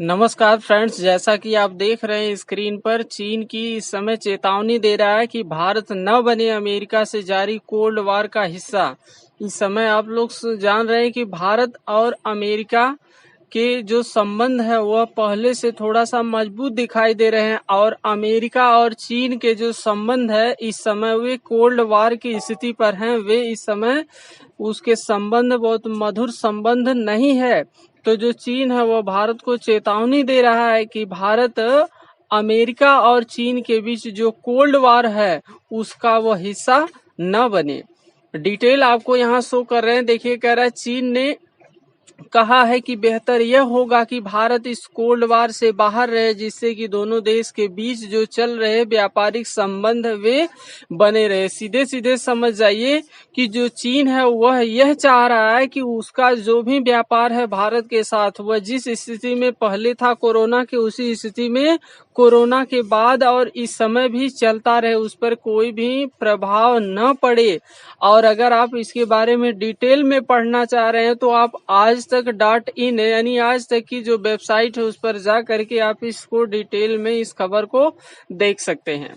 नमस्कार फ्रेंड्स, जैसा कि आप देख रहे हैं स्क्रीन पर, चीन की इस समय चेतावनी दे रहा है कि भारत न बने अमेरिका से जारी कोल्ड वार का हिस्सा। इस समय आप लोग जान रहे हैं कि भारत और अमेरिका के जो संबंध है वह पहले से थोड़ा सा मजबूत दिखाई दे रहे हैं और अमेरिका और चीन के जो संबंध है इस समय वे कोल्ड वार की स्थिति पर हैं। वे इस समय उसके संबंध बहुत मधुर संबंध नहीं है। तो जो चीन है वह भारत को चेतावनी दे रहा है कि भारत अमेरिका और चीन के बीच जो कोल्ड वार है उसका वह हिस्सा न बने। डिटेल आपको यहाँ शो कर रहे हैं। देखिए, कह रहा है चीन ने कहा है कि बेहतर यह होगा कि भारत इस कोल्ड वार से बाहर रहे, जिससे कि दोनों देश के बीच जो चल रहे व्यापारिक संबंध वे बने रहे। सीधे सीधे समझ जाइए कि जो चीन है वह यह चाह रहा है कि उसका जो भी व्यापार है भारत के साथ वह जिस स्थिति में पहले था कोरोना के, उसी स्थिति में कोरोना के बाद और इस समय भी चलता रहे, उस पर कोई भी प्रभाव न पड़े। और अगर आप इसके बारे में डिटेल में पढ़ना चाह रहे हैं तो आप आज तक.in यानी आज तक की जो वेबसाइट है उस पर जा करके आप इसको डिटेल में इस खबर को देख सकते हैं।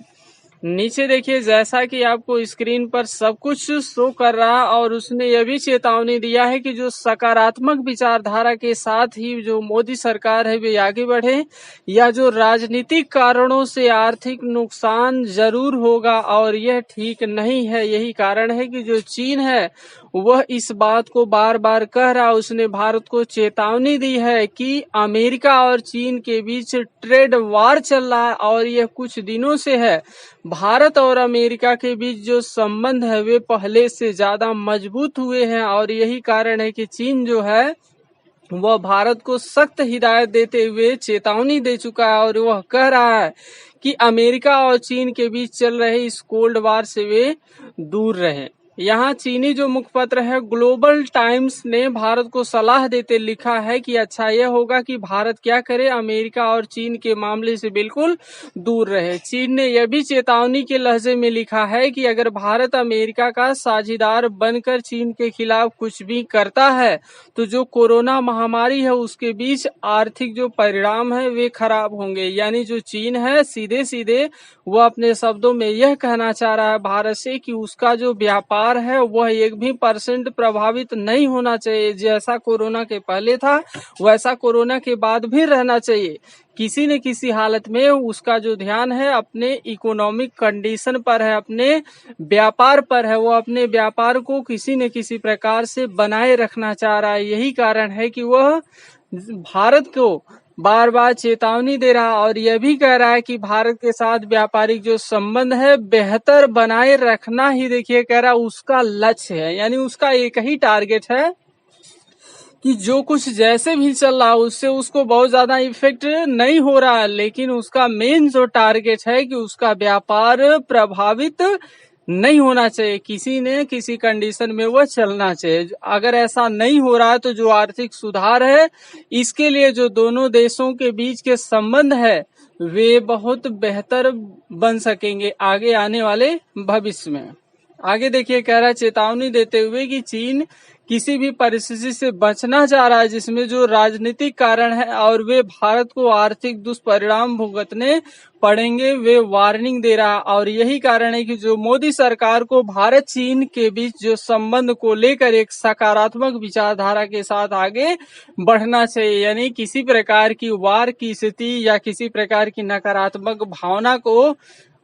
नीचे देखिए, जैसा कि आपको स्क्रीन पर सब कुछ शो कर रहा, और उसने यह भी चेतावनी दिया है कि जो सकारात्मक विचारधारा के साथ ही जो मोदी सरकार है वे आगे बढ़े, या जो राजनीतिक कारणों से आर्थिक नुकसान जरूर होगा और यह ठीक नहीं है। यही कारण है कि जो चीन है वह इस बात को बार बार कह रहा। उसने भारत को चेतावनी दी है कि अमेरिका और चीन के बीच ट्रेड वार चल रहा है और यह कुछ दिनों से है। भारत और अमेरिका के बीच जो संबंध है वे पहले से ज्यादा मजबूत हुए हैं और यही कारण है कि चीन जो है वह भारत को सख्त हिदायत देते हुए चेतावनी दे चुका है और वह कह रहा है कि अमेरिका और चीन के बीच चल रहे इस कोल्ड वार से वे दूर रहें। यहाँ चीनी जो मुखपत्र है ग्लोबल टाइम्स ने भारत को सलाह देते लिखा है कि अच्छा यह होगा कि भारत क्या करे, अमेरिका और चीन के मामले से बिल्कुल दूर रहे। चीन ने यह भी चेतावनी के लहजे में लिखा है कि अगर भारत अमेरिका का साझेदार बनकर चीन के खिलाफ कुछ भी करता है तो जो कोरोना महामारी है उसके बीच आर्थिक जो परिणाम है वे खराब होंगे। यानी जो चीन है सीधे सीधे वह अपने शब्दों में यह कहना चाह रहा है भारत से कि उसका जो व्यापार है वह 1% प्रभावित नहीं होना चाहिए। जैसा कोरोना के पहले था वैसा कोरोना के बाद भी रहना चाहिए। किसी न किसी हालत में उसका जो ध्यान है अपने इकोनॉमिक कंडीशन पर है, अपने व्यापार पर है। वो अपने व्यापार को किसी न किसी प्रकार से बनाए रखना चाह रहा है। यही कारण है कि वह भारत को बार बार चेतावनी दे रहा और यह भी कह रहा है कि भारत के साथ व्यापारिक जो संबंध है बेहतर बनाए रखना ही, देखिए कह रहा उसका लक्ष्य है। यानी उसका एक ही टारगेट है कि जो कुछ जैसे भी चल रहा उससे उसको बहुत ज्यादा इफेक्ट नहीं हो रहा है, लेकिन उसका मेन जो टारगेट है कि उसका व्यापार प्रभावित नहीं होना चाहिए, किसी न किसी कंडीशन में वह चलना चाहिए। अगर ऐसा नहीं हो रहा है तो जो आर्थिक सुधार है इसके लिए जो दोनों देशों के बीच के संबंध है वे बहुत बेहतर बन सकेंगे आगे आने वाले भविष्य में। आगे देखिए, कह रहा है चेतावनी देते हुए कि चीन किसी भी परिस्थिति से बचना चाह रहा है जिसमें जो राजनीतिक कारण है और वे भारत को आर्थिक दुष्परिणाम भुगतने पड़ेंगे, वे वार्निंग दे रहा। और यही कारण है कि जो मोदी सरकार को भारत चीन के बीच जो संबंध को लेकर एक सकारात्मक विचारधारा के साथ आगे बढ़ना चाहिए। यानी किसी प्रकार की वार की स्थिति या किसी प्रकार की नकारात्मक भावना को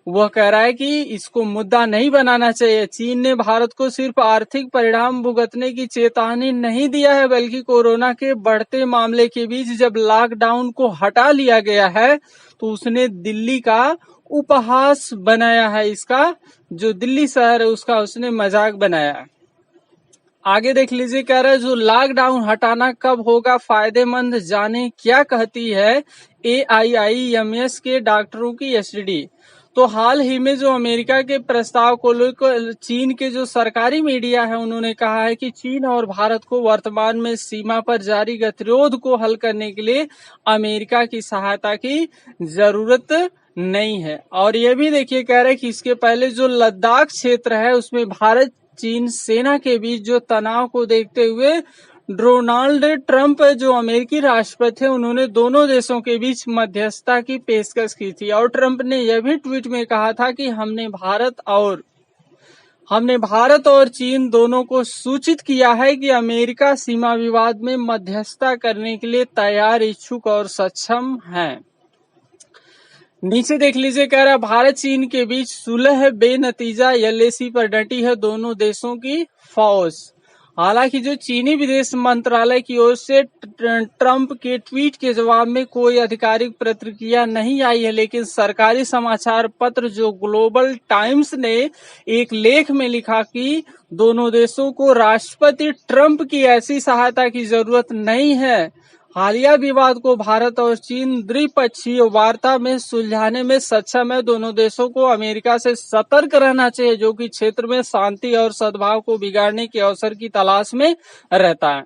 वह कह रहा है कि इसको मुद्दा नहीं बनाना चाहिए। चीन ने भारत को सिर्फ आर्थिक परिणाम भुगतने की चेतावनी नहीं दिया है, बल्कि कोरोना के बढ़ते मामले के बीच जब लॉकडाउन को हटा लिया गया है तो उसने दिल्ली का उपहास बनाया है। इसका जो दिल्ली शहर है उसका उसने मजाक बनाया है। आगे देख लीजिए, कह रहा है जो लॉकडाउन हटाना कब होगा फायदेमंद, जाने क्या कहती है AIIMS के डॉक्टरों की स्टडी। तो हाल ही में जो अमेरिका के प्रस्ताव को लेकर चीन के जो सरकारी मीडिया है उन्होंने कहा है कि चीन और भारत को वर्तमान में सीमा पर जारी गतिरोध को हल करने के लिए अमेरिका की सहायता की जरूरत नहीं है। और ये भी देखिए, कह रहे हैं कि इसके पहले जो लद्दाख क्षेत्र है उसमें भारत चीन सेना के बीच जो तनाव को देखते हुए डोनाल्ड ट्रंप जो अमेरिकी राष्ट्रपति थे, उन्होंने दोनों देशों के बीच मध्यस्थता की पेशकश की थी और ट्रंप ने यह भी ट्वीट में कहा था कि हमने भारत और चीन दोनों को सूचित किया है कि अमेरिका सीमा विवाद में मध्यस्थता करने के लिए तैयार, इच्छुक और सक्षम है। नीचे देख लीजिए, कह रहा भारत चीन के बीच सुलह बेनतीजा, एलएसी पर डटी है दोनों देशों की फौज। हालांकि जो चीनी विदेश मंत्रालय की ओर से ट्रंप के ट्वीट के जवाब में कोई आधिकारिक प्रतिक्रिया नहीं आई है, लेकिन सरकारी समाचार पत्र जो ग्लोबल टाइम्स ने एक लेख में लिखा कि दोनों देशों को राष्ट्रपति ट्रंप की ऐसी सहायता की जरूरत नहीं है। हालिया विवाद को भारत और चीन द्विपक्षीय वार्ता में सुलझाने में सक्षम है। दोनों देशों को अमेरिका से सतर्क रहना चाहिए, जो कि क्षेत्र में शांति और सद्भाव को बिगाड़ने के अवसर की तलाश में रहता है।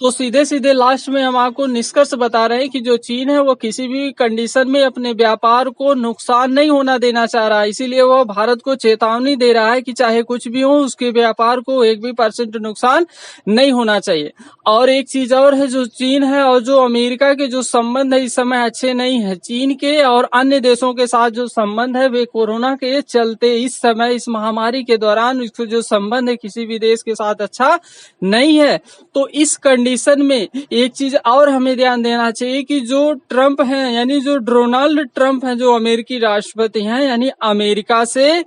तो सीधे सीधे लास्ट में हम आपको निष्कर्ष बता रहे हैं कि जो चीन है वो किसी भी कंडीशन में अपने व्यापार को नुकसान नहीं होना देना चाह रहा है, इसीलिए वो भारत को चेतावनी दे रहा है कि चाहे कुछ भी हो, उसके व्यापार को 1% भी नुकसान नहीं होना चाहिए। और एक चीज और है, जो चीन है और जो अमेरिका के जो संबंध है इस समय अच्छे नहीं है। चीन के और अन्य देशों के साथ जो संबंध है वे कोरोना के चलते इस समय इस महामारी के दौरान इसको जो संबंध है किसी भी देश के साथ अच्छा नहीं है। तो इस कंडीशन में एक चीज और हमें ध्यान देना चाहिए कि जो ट्रंप हैं, यानी जो डोनाल्ड ट्रंप हैं, जो अमेरिकी राष्ट्रपति हैं, यानी अमेरिका से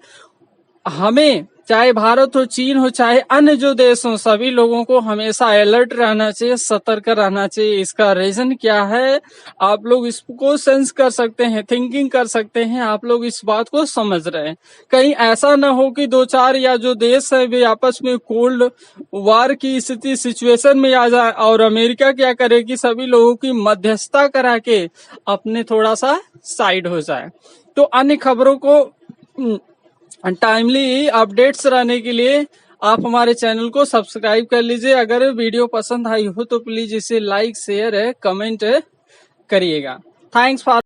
हमें, चाहे भारत हो, चीन हो, चाहे अन्य जो देश हो, सभी लोगों को हमेशा अलर्ट रहना चाहिए, सतर्क रहना चाहिए। इसका रीजन क्या है आप लोग इसको सेंस कर सकते हैं, थिंकिंग कर सकते हैं, आप लोग इस बात को समझ रहे हैं। कहीं ऐसा ना हो कि 2-4 या जो देश है वे आपस में कोल्ड वार की स्थिति सिचुएशन में आ जाए और अमेरिका क्या करे कि सभी लोगों की मध्यस्थता करा के अपने थोड़ा सा साइड हो जाए। तो अन्य खबरों को टाइमली अपडेट्स रहने के लिए आप हमारे चैनल को सब्सक्राइब कर लीजिए। अगर वीडियो पसंद आई हो तो प्लीज इसे लाइक, शेयर, कमेंट करिएगा। Thanks for